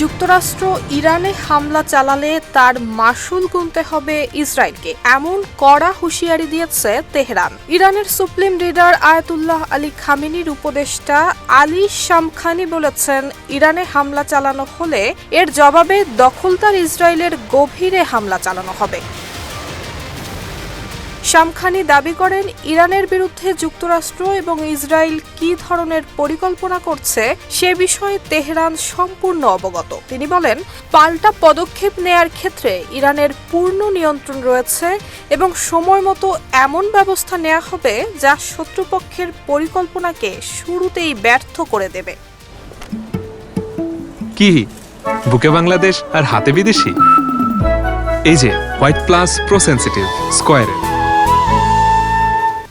যুক্তরাষ্ট্র ইরানে হামলা চালালে তার মাসুল গুনতে হবে ইসরায়েলকে, এমন কড়া হুঁশিয়ারি দিয়েছে তেহরান। ইরানের সুপ্রিম লিডার আয়াতুল্লাহ আলী খামেনির উপদেষ্টা আলী শামখানি বলেছেন, ইরানে হামলা চালানো হলে এর জবাবে দখলদার ইসরায়েলের গভীরে হামলা চালানো হবে। শামখানি দাবি করেন, ইরানের বিরুদ্ধে যুক্তরাষ্ট্র এবং ইসরায়েল কী ধরনের পরিকল্পনা করছে সে বিষয়ে তেহরান সম্পূর্ণ অবগত। তিনি বলেন, পাল্টা পদক্ষেপ নেয়ার ক্ষেত্রে ইরানের পূর্ণ নিয়ন্ত্রণ রয়েছে এবং সময় মতো এমন ব্যবস্থা নেওয়া হবে যা শত্রুপক্ষের পরিকল্পনাকে শুরুতেই ব্যর্থ করে দেবে। কি বুকে বাংলাদেশ আর হাতে বিদেশি? এই যে হোয়াইট প্লাস প্রো সেনসিটিভ স্কয়ারের।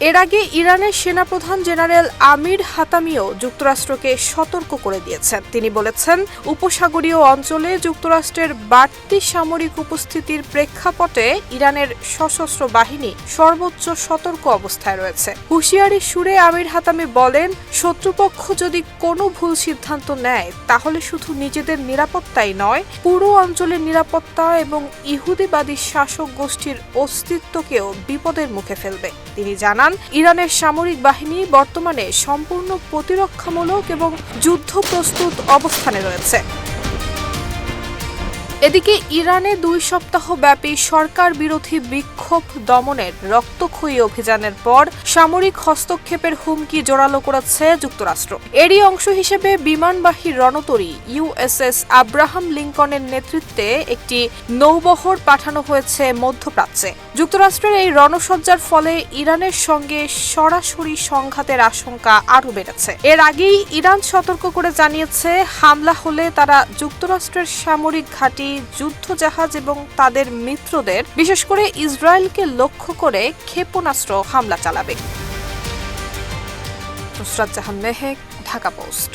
এর আগে ইরানের সেনাপ্রধান জেনারেল আমির হাতামিও যুক্তরাষ্ট্রকে সতর্ক করে দিয়েছেন। তিনি বলেছেন, উপসাগরীয় অঞ্চলে যুক্তরাষ্ট্রের বাড়তি সামরিক উপস্থিতির প্রেক্ষাপটে ইরানের সশস্ত্র বাহিনী সর্বোচ্চ সতর্ক অবস্থায় রয়েছে। হুঁশিয়ারির সুরে আমির হাতামি বলেন, শত্রুপক্ষ যদি কোনো ভুল সিদ্ধান্ত নেয় তাহলে শুধু নিজেদের নিরাপত্তাই নয়, পুরো অঞ্চলের নিরাপত্তা এবং ইহুদিবাদী শাসক গোষ্ঠীর অস্তিত্বকেও বিপদের মুখে ফেলবে। তিনি জানান, ইরানের সামরিক বাহিনী বর্তমানে সম্পূর্ণ প্রতিরক্ষামূলক এবং যুদ্ধ প্রস্তুত অবস্থানে রয়েছে। এদিকে ইরানে 2 সপ্তাহ ব্যাপী সরকার বিরোধী বিক্ষোভ দমনের রক্তক্ষয়ী অভিযানের পর সামরিক হস্তক্ষেপের হুমকি জোরালো করেছে যুক্তরাষ্ট্র। এরই অংশ হিসেবে বিমানবাহী রণতরী ইউএসএস আব্রাহাম লিঙ্কনের নেতৃত্বে একটি নৌবহর পাঠানো হয়েছে মধ্যপ্রাচ্যে। যুক্তরাষ্ট্রের এই রণসজ্জার ফলে ইরানের সঙ্গে সরাসরি সংঘাতের আশঙ্কা আরও বেড়েছে। এর আগেই ইরান সতর্ক করে জানিয়েছে, হামলা হলে তারা যুক্তরাষ্ট্রের সামরিক ঘাঁটি, যুদ্ধজাহাজ এবং তাদের মিত্রদের, বিশেষ করে ইসরায়েলকে লক্ষ্য করে ক্ষেপণাস্ত্র হামলা চালাবে। নুসরাত জাহান মেহেক, ঢাকা পোস্ট।